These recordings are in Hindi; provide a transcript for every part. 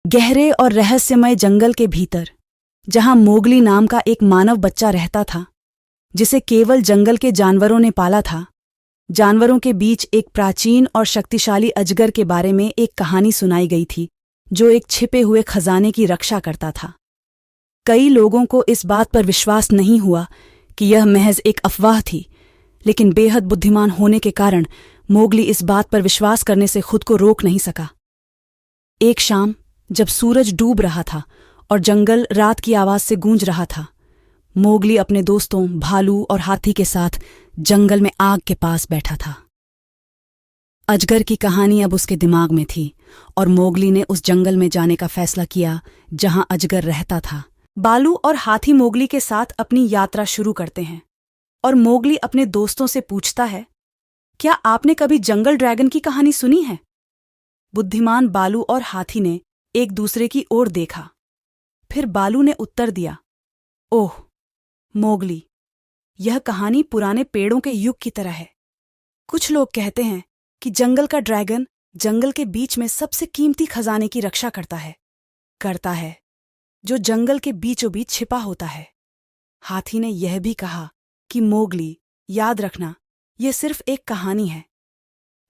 गहरे और रहस्यमय जंगल के भीतर, जहां मोगली नाम का एक मानव बच्चा रहता था, जिसे केवल जंगल के जानवरों ने पाला था, जानवरों के बीच एक प्राचीन और शक्तिशाली अजगर के बारे में एक कहानी सुनाई गई थी, जो एक छिपे हुए खजाने की रक्षा करता था। कई लोगों को इस बात पर विश्वास नहीं हुआ कि यह महज एक अफवाह थी, लेकिन बेहद बुद्धिमान होने के कारण मोगली इस बात पर विश्वास करने से खुद को रोक नहीं सका। एक शाम, जब सूरज डूब रहा था और जंगल रात की आवाज से गूंज रहा था, मोगली अपने दोस्तों भालू और हाथी के साथ जंगल में आग के पास बैठा था। अजगर की कहानी अब उसके दिमाग में थी और मोगली ने उस जंगल में जाने का फैसला किया जहां अजगर रहता था। बालू और हाथी मोगली के साथ अपनी यात्रा शुरू करते हैं और मोगली अपने दोस्तों से पूछता है, क्या आपने कभी जंगल ड्रैगन की कहानी सुनी है? बुद्धिमान बालू और हाथी ने एक दूसरे की ओर देखा। फिर बालू ने उत्तर दिया, ओह मोगली, यह कहानी पुराने पेड़ों के युग की तरह है। कुछ लोग कहते हैं कि जंगल का ड्रैगन जंगल के बीच में सबसे कीमती खजाने की रक्षा करता है जो जंगल के बीचों बीच छिपा होता है। हाथी ने यह भी कहा कि मोगली, याद रखना, यह सिर्फ एक कहानी है।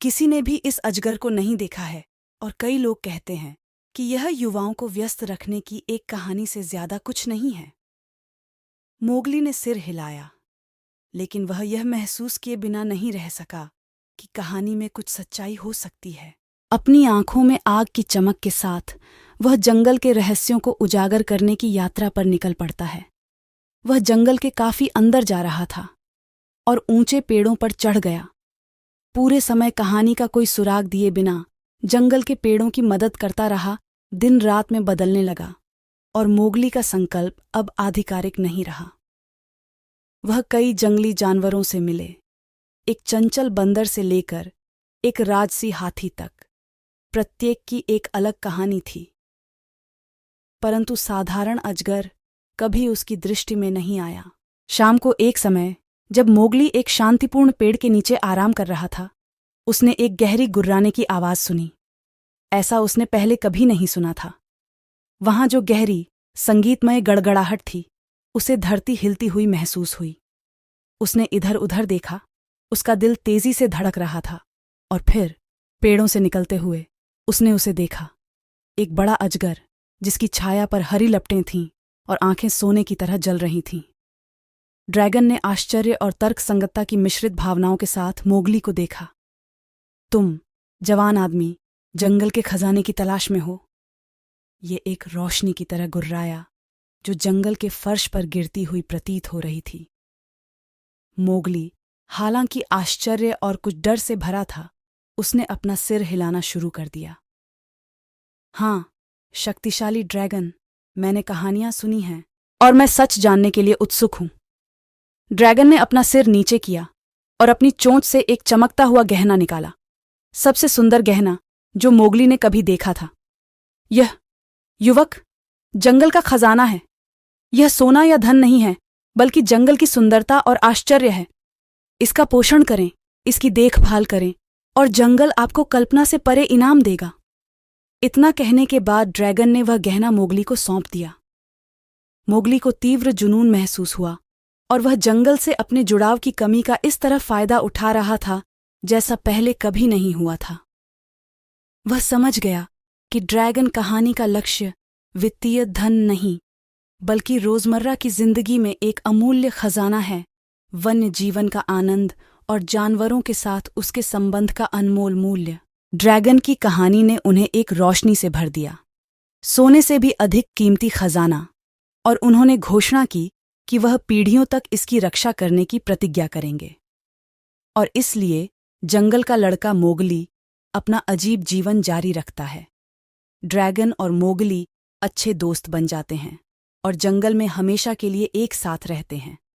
किसी ने भी इस अजगर को नहीं देखा है और कई लोग कहते हैं कि यह युवाओं को व्यस्त रखने की एक कहानी से ज्यादा कुछ नहीं है। मोगली ने सिर हिलाया, लेकिन वह यह महसूस किए बिना नहीं रह सका कि कहानी में कुछ सच्चाई हो सकती है। अपनी आंखों में आग की चमक के साथ वह जंगल के रहस्यों को उजागर करने की यात्रा पर निकल पड़ता है। वह जंगल के काफी अंदर जा रहा था और ऊंचे पेड़ों पर चढ़ गया। पूरे समय कहानी का कोई सुराग दिए बिना जंगल के पेड़ों की मदद करता रहा। दिन रात में बदलने लगा और मोगली का संकल्प अब आधिकारिक नहीं रहा। वह कई जंगली जानवरों से मिले, एक चंचल बंदर से लेकर एक राजसी हाथी तक। प्रत्येक की एक अलग कहानी थी, परंतु साधारण अजगर कभी उसकी दृष्टि में नहीं आया। शाम को एक समय, जब मोगली एक शांतिपूर्ण पेड़ के नीचे आराम कर रहा था, उसने एक गहरी गुर्राने की आवाज सुनी। ऐसा उसने पहले कभी नहीं सुना था। वहां जो गहरी संगीतमय गड़गड़ाहट थी, उसे धरती हिलती हुई महसूस हुई। उसने इधर उधर देखा, उसका दिल तेजी से धड़क रहा था। और फिर पेड़ों से निकलते हुए उसने उसे देखा, एक बड़ा अजगर जिसकी छाया पर हरी लपटें थीं और आंखें सोने की तरह जल रही थीं। ड्रैगन ने आश्चर्य और तर्कसंगतता की मिश्रित भावनाओं के साथ मोगली को देखा। तुम, जवान आदमी, जंगल के खजाने की तलाश में हो? ये एक रोशनी की तरह गुर्राया जो जंगल के फर्श पर गिरती हुई प्रतीत हो रही थी। मोगली, हालांकि आश्चर्य और कुछ डर से भरा था, उसने अपना सिर हिलाना शुरू कर दिया। हाँ, शक्तिशाली ड्रैगन, मैंने कहानियां सुनी हैं और मैं सच जानने के लिए उत्सुक हूं। ड्रैगन ने अपना सिर नीचे किया और अपनी चोंच से एक चमकता हुआ गहना निकाला, सबसे सुंदर गहना जो मोगली ने कभी देखा था। यह, युवक, जंगल का खजाना है। यह सोना या धन नहीं है, बल्कि जंगल की सुंदरता और आश्चर्य है। इसका पोषण करें, इसकी देखभाल करें और जंगल आपको कल्पना से परे इनाम देगा। इतना कहने के बाद ड्रैगन ने वह गहना मोगली को सौंप दिया। मोगली को तीव्र जुनून महसूस हुआ और वह जंगल से अपने जुड़ाव की कमी का इस तरह फायदा उठा रहा था जैसा पहले कभी नहीं हुआ था। वह समझ गया कि ड्रैगन कहानी का लक्ष्य वित्तीय धन नहीं, बल्कि रोजमर्रा की जिंदगी में एक अमूल्य खजाना है, वन्य जीवन का आनंद और जानवरों के साथ उसके संबंध का अनमोल मूल्य। ड्रैगन की कहानी ने उन्हें एक रोशनी से भर दिया, सोने से भी अधिक कीमती खजाना, और उन्होंने घोषणा की कि वह पीढ़ियों तक इसकी रक्षा करने की प्रतिज्ञा करेंगे। और इसलिए जंगल का लड़का मोगली अपना अजीब जीवन जारी रखता है। ड्रैगन और मोगली अच्छे दोस्त बन जाते हैं और जंगल में हमेशा के लिए एक साथ रहते हैं।